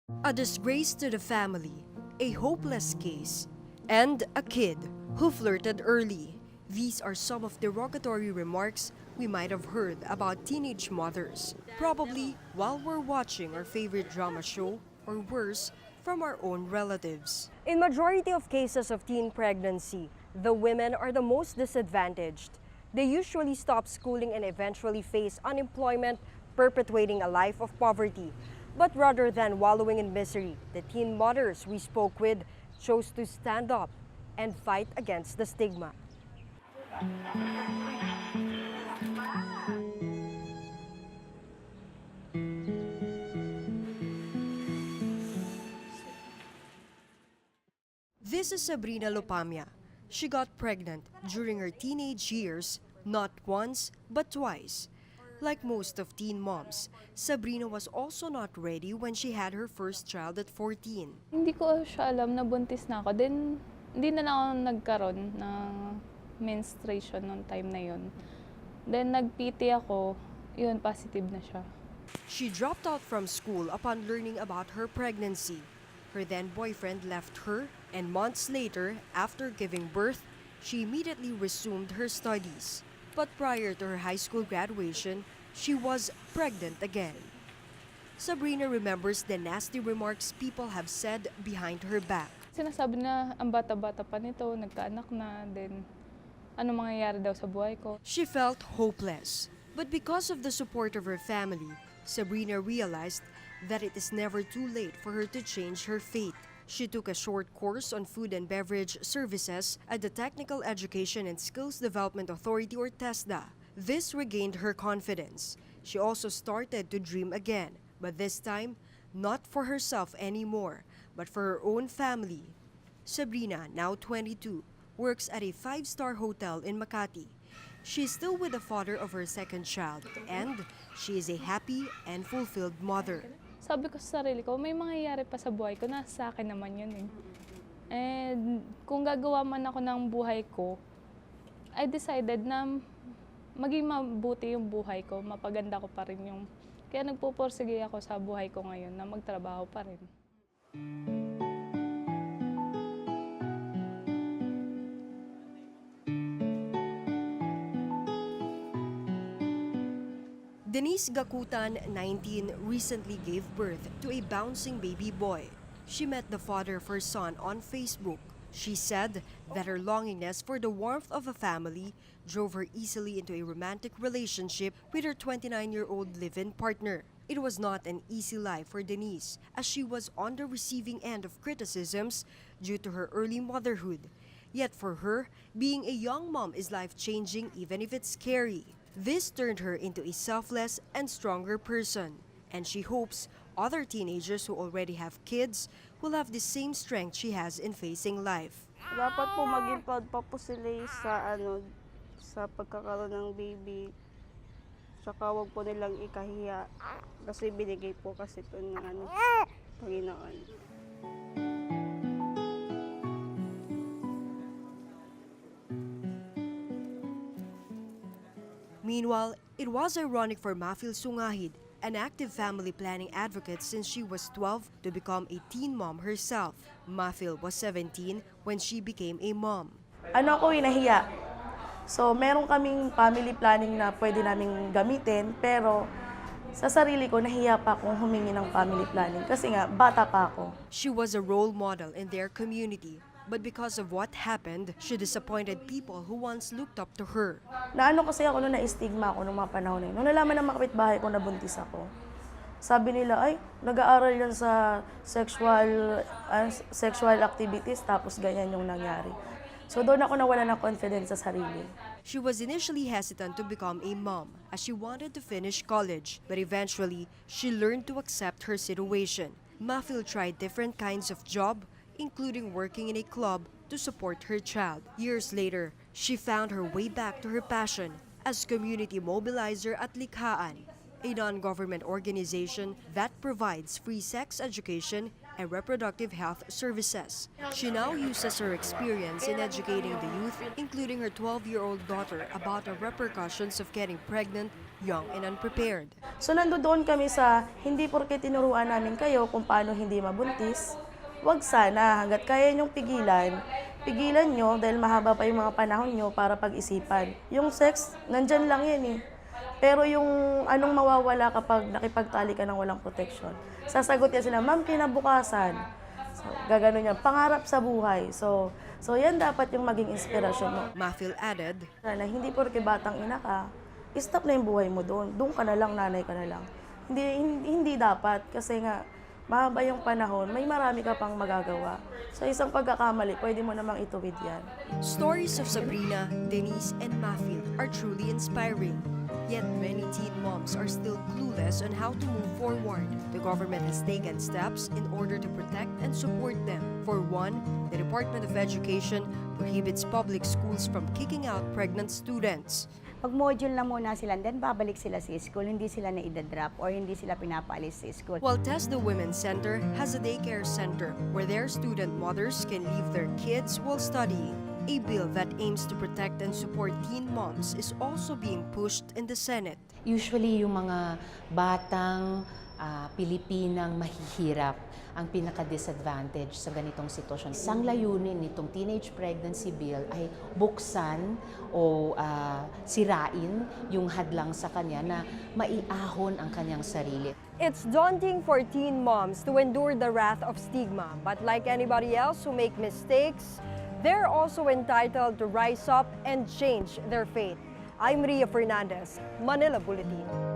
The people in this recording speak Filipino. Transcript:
A disgrace to the family, a hopeless case, and a kid who flirted early. These are some of the derogatory remarks we might have heard about teenage mothers, probably while we're watching our favorite drama show, or worse, from our own relatives. In majority of cases of teen pregnancy, the women are the most disadvantaged. They usually stop schooling and eventually face unemployment, perpetuating a life of poverty. But rather than wallowing in misery, the teen mothers we spoke with chose to stand up and fight against the stigma. This is Sabrina Lopamia. She got pregnant during her teenage years, not once, but twice. Like most of teen moms, Sabrina was also not ready when she had her first child at 14. Hindi ko siya alam na buntis na ako. Then, hindi na lang ako nagkaroon ng menstruation noong time na yun. Then, nag-PT ako. Yun, positive na siya. She dropped out from school upon learning about her pregnancy. Her then boyfriend left her, and months later, after giving birth, she immediately resumed her studies. But prior to her high school graduation, she was pregnant again. Sabrina remembers the nasty remarks people have said behind her back. Sinasabi na ang bata-bata pa nito, nagkaanak na, then ano mangyayari daw sa buhay ko. She felt hopeless. But because of the support of her family, Sabrina realized that it is never too late for her to change her fate. She took a short course on food and beverage services at the Technical Education and Skills Development Authority, or TESDA. This regained her confidence. She also started to dream again, but this time, not for herself anymore, but for her own family. Sabrina, now 22, works at a 5-star hotel in Makati. She is still with the father of her second child, and she is a happy and fulfilled mother. Sabi ko sa sarili ko, may mangyayari pa sa buhay ko, nasa akin naman yun eh. And kung gagawa man ako ng buhay ko, I decided na maging mabuti yung buhay ko, mapaganda ko pa rin yung... Kaya nagpupursige ako sa buhay ko ngayon na magtrabaho pa rin. Denise Gakutan, 19, recently gave birth to a bouncing baby boy. She met the father of her son on Facebook. She said that her longingness for the warmth of a family drove her easily into a romantic relationship with her 29-year-old live-in partner. It was not an easy life for Denise, as she was on the receiving end of criticisms due to her early motherhood. Yet for her, being a young mom is life-changing even if it's scary. This turned her into a selfless and stronger person, and she hopes other teenagers who already have kids will have the same strength she has in facing life. Dapat po maging proud pa po sila sa pagkakaroon ng baby. Saka wag po nilang ikahiya kasi binigay po kasi ito ng Panginoon. Meanwhile, it was ironic for Mafil Sungahid, an active family planning advocate since she was 12, to become a teen mom herself. Mafil was 17 when she became a mom. Nahiya. So, meron kaming family planning na pwede naming gamitin, pero sa sarili ko, nahiya pa akong humingi ng family planning kasi nga, bata pa ako. She was a role model in their community, but because of what happened, she disappointed people who once looked up to her. Kasi ako nung na-stigma ako nung mga panahon na yun. Nung nalaman ng mga kapitbahay ko na buntis ako, sabi nila, ay, nag-aaral yan sa sexual activities, tapos ganyan yung nangyari. So doon ako nawala ng confidence sa sarili. She was initially hesitant to become a mom as she wanted to finish college, but eventually, she learned to accept her situation. Mafil tried different kinds of job, including working in a club to support her child. Years later, she found her way back to her passion as community mobilizer at Likhaan, a non-government organization that provides free sex education and reproductive health services. She now uses her experience in educating the youth, including her 12-year-old daughter, about the repercussions of getting pregnant young and unprepared. So nandoon kami sa hindi porke tinuruan namin kayo kung paano hindi mabuntis, wag sana hanggat kaya niyong pigilan nyo dahil mahaba pa yung mga panahon nyo para pag-isipan. Yung sex, nandyan lang yan eh. Pero yung anong mawawala kapag nakipagtali ka ng walang protection. Sasagot yan sila, ma'am, kinabukasan. So, gagano yan, pangarap sa buhay. So yan dapat yung maging inspirasyon mo. Mafil added, Na hindi porke batang ina ka, stop na yung buhay mo doon. Doon ka na lang, nanay ka na lang. Hindi dapat kasi nga mahaba yung panahon, may marami ka pang magagawa. Sa isang pagkakamali, pwede mo namang ituwid yan. stories of Sabrina, Denise, and Mafil are truly inspiring. Yet many teen moms are still clueless on how to move forward. The government has taken steps in order to protect and support them. For one, the Department of Education prohibits public schools from kicking out pregnant students. Pag-module na muna sila, then babalik sila sa school, hindi sila na idadrop or hindi sila pinapaalis sa school. While Tess the Women's Center has a daycare center where their student mothers can leave their kids while studying. A bill that aims to protect and support teen moms is also being pushed in the Senate. Usually yung mga batang Pilipinang mahihirap ang pinaka-disadvantage sa ganitong sitwasyon. Isang layunin nitong teenage pregnancy bill ay buksan o sirain yung hadlang sa kanya na maiahon ang kanyang sarili. It's daunting for teen moms to endure the wrath of stigma, but like anybody else who make mistakes, they're also entitled to rise up and change their fate. I'm Ria Fernandez, Manila Bulletin.